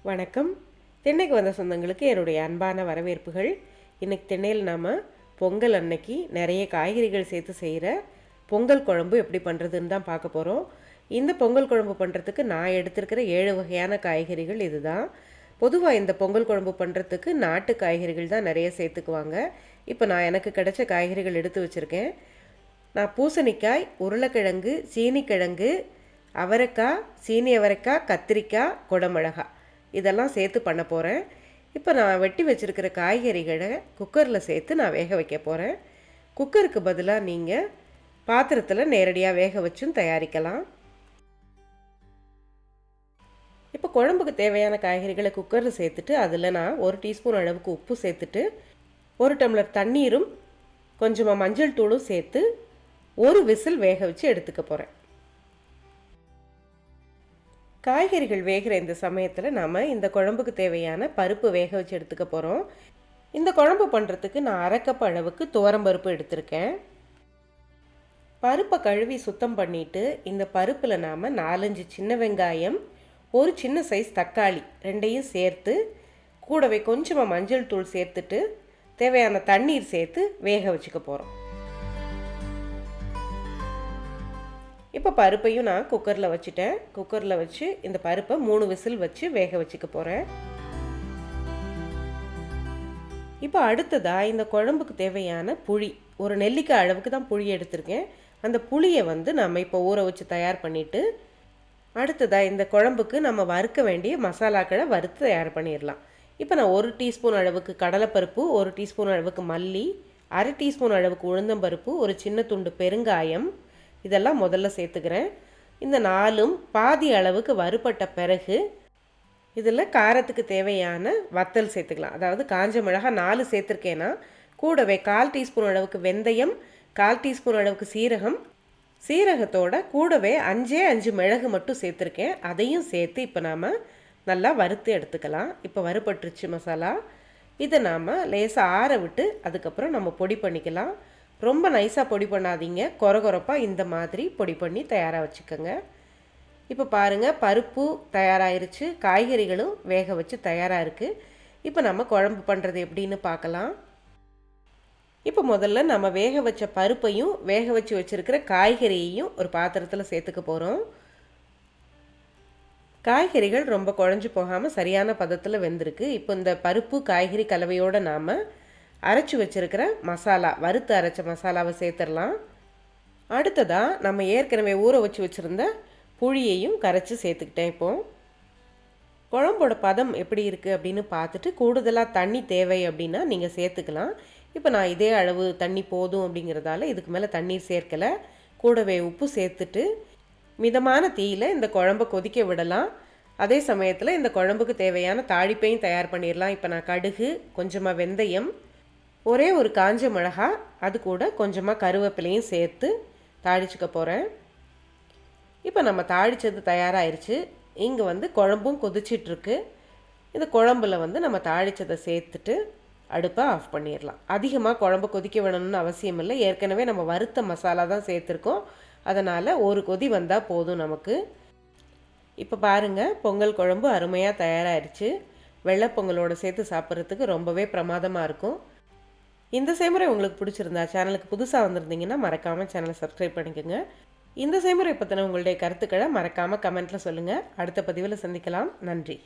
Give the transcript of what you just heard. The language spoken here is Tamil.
வணக்கம். திண்ணைக்கு வந்த சொந்தங்களுக்கு என்னுடைய அன்பான வரவேற்புகள். இன்றைக்கி திண்ணையில் நாம் பொங்கல் அன்னைக்கு நிறைய காய்கறிகள் சேர்த்து செய்கிற பொங்கல் குழம்பு எப்படி பண்ணுறதுன்னு தான் பார்க்க போகிறோம். இந்த பொங்கல் குழம்பு பண்ணுறதுக்கு நான் எடுத்துருக்கிற 7 வகையான காய்கறிகள் இது தான். பொதுவாக இந்த பொங்கல் குழம்பு பண்ணுறதுக்கு நாட்டு காய்கறிகள் தான் நிறைய சேர்த்துக்குவாங்க. இப்போ நான் எனக்கு கிடைச்ச காய்கறிகள் எடுத்து வச்சுருக்கேன். நான் பூசணிக்காய், உருளைக்கிழங்கு, சீனிக்கிழங்கு, அவரைக்காய், சீனி அவரைக்காய், கத்திரிக்காய், குடமிளகாய் இதெல்லாம் சேர்த்து பண்ண போகிறேன். இப்போ நான் வெட்டி வச்சுருக்கிற காய்கறிகளை குக்கரில் சேர்த்து நான் வேக வைக்க போகிறேன். குக்கருக்கு பதிலாக நீங்கள் பாத்திரத்தில் நேரடியாக வேக வச்சும் தயாரிக்கலாம். இப்போ குழம்புக்கு தேவையான காய்கறிகளை குக்கரில் சேர்த்துட்டு அதில் நான் 1 டீஸ்பூன் அளவுக்கு உப்பு சேர்த்துட்டு 1 டம்ளர் தண்ணீரும் கொஞ்சமாக மஞ்சள் தூளும் சேர்த்து 1 விசில் வேக வச்சு எடுத்துக்க போகிறேன். காய்கறிகள் வேகிற இந்த சமயத்தில் நாம் இந்த குழம்புக்கு தேவையான பருப்பு வேக வச்சு எடுத்துக்க போகிறோம். இந்த குழம்பு பண்ணுறதுக்கு நான் 1/2 கப் அளவுக்கு துவரம்பருப்பு எடுத்திருக்கேன். பருப்பை கழுவி சுத்தம் பண்ணிவிட்டு இந்த பருப்பில் நாம் 4-5 சின்ன வெங்காயம், ஒரு சின்ன சைஸ் தக்காளி ரெண்டையும் சேர்த்து கூடவே கொஞ்சமாக மஞ்சள் தூள் சேர்த்துட்டு தேவையான தண்ணீர் சேர்த்து வேக வச்சுக்க போகிறோம். இப்போ பருப்பையும் நான் குக்கரில் வச்சுட்டேன். குக்கரில் வச்சு இந்த பருப்பை 3 விசில் வச்சு வேக வச்சுக்க போகிறேன். இப்போ அடுத்ததாக இந்த குழம்புக்கு தேவையான புளி, ஒரு நெல்லிக்காய் அளவுக்கு தான் புளி எடுத்திருக்கேன். அந்த புளியை நம்ம இப்போ ஊற வச்சு தயார் பண்ணிவிட்டு அடுத்ததாக இந்த குழம்புக்கு நம்ம வறுக்க வேண்டிய மசாலாக்களை வறுத்து தயார் பண்ணிடலாம். இப்போ நான் 1 டீஸ்பூன் அளவுக்கு கடலைப்பருப்பு, 1 டீஸ்பூன் அளவுக்கு மல்லி, 1/2 டீஸ்பூன் அளவுக்கு உளுந்தம்பருப்பு, ஒரு சின்ன துண்டு பெருங்காயம் இதெல்லாம் முதல்ல சேர்த்துக்கிறேன். இந்த 4ம் பாதி அளவுக்கு வறுபட்ட பிறகு இதில் காரத்துக்கு தேவையான வத்தல் சேர்த்துக்கலாம். அதாவது காஞ்ச மிளகாய் 4 சேர்த்துருக்கேன்னா கூடவே 1/4 டீஸ்பூன் அளவுக்கு வெந்தயம், 1/4 டீஸ்பூன் அளவுக்கு சீரகம், சீரகத்தோட கூடவே 5 மிளகு மட்டும் சேர்த்துருக்கேன். அதையும் சேர்த்து இப்போ நாம் நல்லா வறுத்து எடுத்துக்கலாம். இப்போ வறுபட்டுருச்சு மசாலா. இதை நாம் லேசாக ஆற விட்டு அதுக்கப்புறம் நம்ம பொடி பண்ணிக்கலாம். ரொம்ப நைஸாக பொடி பண்ணாதீங்க, கொரகொரப்பாக இந்த மாதிரி பொடி பண்ணி தயாராக வச்சுக்கோங்க. இப்போ பாருங்கள், பருப்பு தயாராகிருச்சு, காய்கறிகளும் வேக வச்சு தயாராக இருக்குது. இப்போ நம்ம குழம்பு பண்ணுறது எப்படின்னு பார்க்கலாம். இப்போ முதல்ல நம்ம வேக வச்ச பருப்பையும் வேக வச்சு வச்சுருக்கிற காய்கறியையும் ஒரு பாத்திரத்தில் சேர்த்துக்க போகிறோம். காய்கறிகள் ரொம்ப குழஞ்சி போகாமல் சரியான பதத்தில் வெந்திருக்கு. இப்போ இந்த பருப்பு காய்கறி கலவையோடு நாம் அரைச்சி வச்சுருக்கிற மசாலா, வறுத்து அரைச்ச மசாலாவை சேர்த்துடலாம். அடுத்ததாக நம்ம ஏற்கனவே ஊற வச்சு வச்சுருந்த புளியையும் கரைச்சி சேர்த்துக்கிட்டேன். இப்போது குழம்போட பதம் எப்படி இருக்குது அப்படின்னு பார்த்துட்டு கூடுதலாக தண்ணி தேவை அப்படின்னா நீங்கள் சேர்த்துக்கலாம். இப்போ நான் இதே அளவு தண்ணி போதும் அப்படிங்கிறதால இதுக்கு மேலே தண்ணீர் சேர்க்கலை. கூடவே உப்பு சேர்த்துட்டு மிதமான தீயில் இந்த குழம்பை கொதிக்க விடலாம். அதே சமயத்தில் இந்த குழம்புக்கு தேவையான தாளிப்பையும் தயார் பண்ணிடலாம். இப்போ நான் கடுகு, கொஞ்சமாக வெந்தயம், ஒரே ஒரு காஞ்ச மிளகாய், அது கூட கொஞ்சமாக கருவேப்பிலையும் சேர்த்து தாளிச்சுக்க போகிறேன். இப்போ நம்ம தாளித்தது தயாராகிருச்சு. இங்கே குழம்பும் கொதிச்சிட்ருக்கு. இந்த குழம்புல நம்ம தாளித்ததை சேர்த்துட்டு அடுப்பை ஆஃப் பண்ணிடலாம். அதிகமாக குழம்பு கொதிக்க வேணும்னு அவசியம் இல்லை. ஏற்கனவே நம்ம வறுத்த மசாலா தான் சேர்த்துருக்கோம். அதனால் ஒரு கொதி வந்தால் போதும் நமக்கு. இப்போ பாருங்கள், பொங்கல் குழம்பு அருமையாக தயாராகிருச்சு. வெள்ளை பொங்கலோடு சேர்த்து சாப்பிட்றதுக்கு ரொம்பவே பிரமாதமாக இருக்கும். இந்த செய்முறை உங்களுக்கு பிடிச்சிருந்தா சேனலுக்கு புதுசாக வந்திருந்தீங்கன்னா மறக்காமல் சேனலை சப்ஸ்கிரைப் பண்ணிக்கோங்க. இந்த செய்முறை பற்றின உங்களுடைய கருத்துக்களை மறக்காமல் கமெண்ட்டில் சொல்லுங்கள். அடுத்த பதிவில் சந்திக்கலாம். நன்றி.